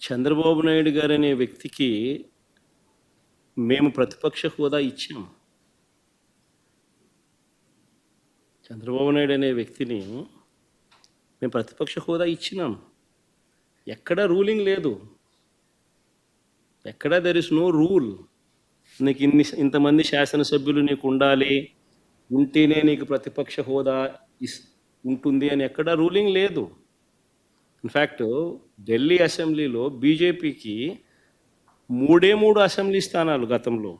చంద్రబాబు నాయుడు గారు అనే వ్యక్తికి మేము ప్రతిపక్ష హోదా ఇచ్చాం. చంద్రబాబు నాయుడు అనే వ్యక్తిని మేము ప్రతిపక్ష హోదా ఇచ్చినాం. ఎక్కడ రూలింగ్ లేదు, ఎక్కడ దెర్ ఇస్ నో రూల్. నీకు ఇంతమంది శాసనసభ్యులు నీకు ఉండాలి, ఉంటేనే నీకు ప్రతిపక్ష హోదా ఉంటుంది అని ఎక్కడ రూలింగ్ లేదు. ఇన్ఫ్యాక్ట్ ఢిల్లీ అసెంబ్లీలో బీజేపీకి 3 అసెంబ్లీ స్థానాలు గతంలో.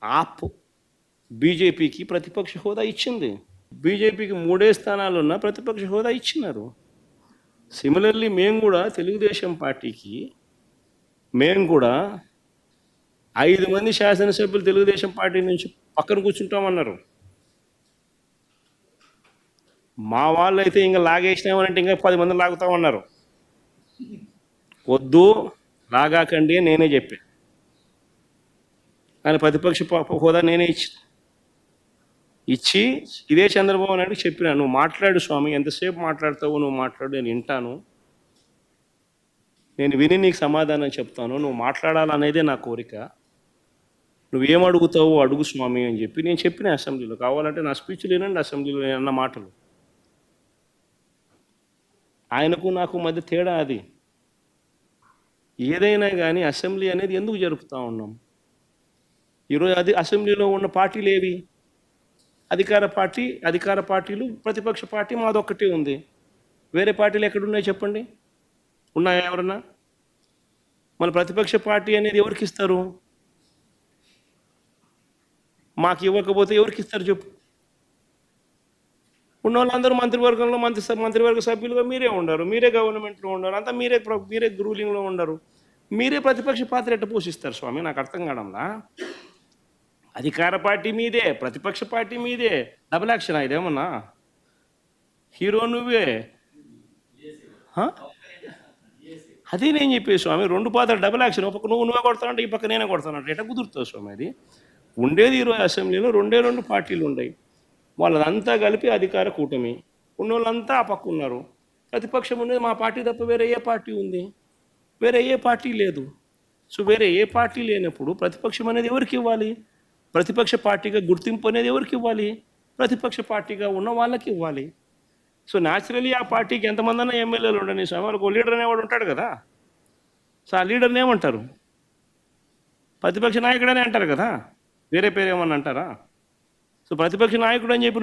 ఆప్ బీజేపీకి ప్రతిపక్ష హోదా ఇచ్చింది. బీజేపీకి 3 స్థానాలున్న ప్రతిపక్ష హోదా ఇచ్చినారు. సిమిలర్లీ మేము కూడా తెలుగుదేశం పార్టీకి మేము కూడా 5 మంది శాసనసభ్యులు తెలుగుదేశం పార్టీ నుంచి పక్కన కూర్చుంటామన్నారు. మా వాళ్ళు అయితే ఇంకా లాగేసినామనంటే ఇంకా 10 మంది లాగుతామన్నారు. వద్దు, లాగాకండి నేనే చెప్పాను. ఆయన ప్రతిపక్ష హోదా నేనే ఇచ్చి ఇదే చంద్రబాబు నాయుడు చెప్పినా, నువ్వు మాట్లాడు స్వామి, ఎంతసేపు మాట్లాడతావు, నువ్వు మాట్లాడు, నేను వింటాను, నేను విని నీకు సమాధానం చెప్తాను, నువ్వు మాట్లాడాలనేదే నా కోరిక, నువ్వేం అడుగుతావు అడుగు స్వామి అని చెప్పి నేను చెప్పిన అసెంబ్లీలో. కావాలంటే నా స్పీచ్లు వినండి, అసెంబ్లీలో నేను అన్న మాటలు. ఆయనకు నాకు మధ్య తేడా అది. ఏదైనా కానీ అసెంబ్లీ అనేది ఎందుకు జరుపుతూ ఉన్నాం? ఈరోజు అది అసెంబ్లీలో ఉన్న పార్టీలు ఏవి? అధికార పార్టీలు, ప్రతిపక్ష పార్టీ మాదొక్కటే ఉంది. వేరే పార్టీలు ఎక్కడున్నాయి చెప్పండి? ఉన్నాయా ఎవరన్నా? మన ప్రతిపక్ష పార్టీ అనేది ఎవరికి ఇస్తారు? మాకు ఇవ్వకపోతే ఎవరికి ఇస్తారు చెప్పు? ఉన్న వాళ్ళందరూ మంత్రివర్గంలో మంత్రివర్గ సభ్యులుగా మీరే ఉండరు, మీరే గవర్నమెంట్లో ఉండరు, అంతా మీరే రూలింగ్లో ఉండరు. మీరే ప్రతిపక్ష పాత్ర ఎట్ట పోషిస్తారు స్వామి? నాకు అర్థం కావడంలా. అధికార పార్టీ మీదే, ప్రతిపక్ష పార్టీ మీదే. డబుల్ యాక్షన్ ఇదేమన్నా? హీరో నువ్వే. అదే నేను చెప్పే స్వామి, 2 పాత్రలు డబుల్ యాక్షన్. ఒక పక్క నువ్వే కొడతానంటే ఈ పక్క నేనే కొడతానంటే ఎట్లా కుదురుతుంది స్వామి? అది ఉండేది ఈరోజు అసెంబ్లీలో 2 పార్టీలు ఉన్నాయి. వాళ్ళంతా కలిపి అధికార కూటమి. ఉన్నోళ్ళంతా ఆ పక్క ఉన్నారు. ప్రతిపక్షం ఉండేది మా పార్టీ తప్ప వేరే ఏ పార్టీ ఉంది? వేరే ఏ పార్టీ లేదు. సో వేరే ఏ పార్టీ లేనప్పుడు ప్రతిపక్షం అనేది ఎవరికి ఇవ్వాలి? ప్రతిపక్ష పార్టీగా గుర్తింపు అనేది ఎవరికి ఇవ్వాలి? ప్రతిపక్ష పార్టీగా ఉన్న వాళ్ళకి ఇవ్వాలి. సో న్యాచురలీ ఆ పార్టీకి ఎంతమంది అన్నా ఎమ్మెల్యేలు ఉండని స్వామి, వాళ్ళకు లీడర్ అనేవాడు ఉంటాడు కదా. సో ఆ లీడర్ని ఏమంటారు? ప్రతిపక్ష నాయకుడు అని అంటారు కదా, వేరే పేరు ఏమన్నా అంటారా? సో ప్రతిపక్ష నాయకుడు అని చెప్పి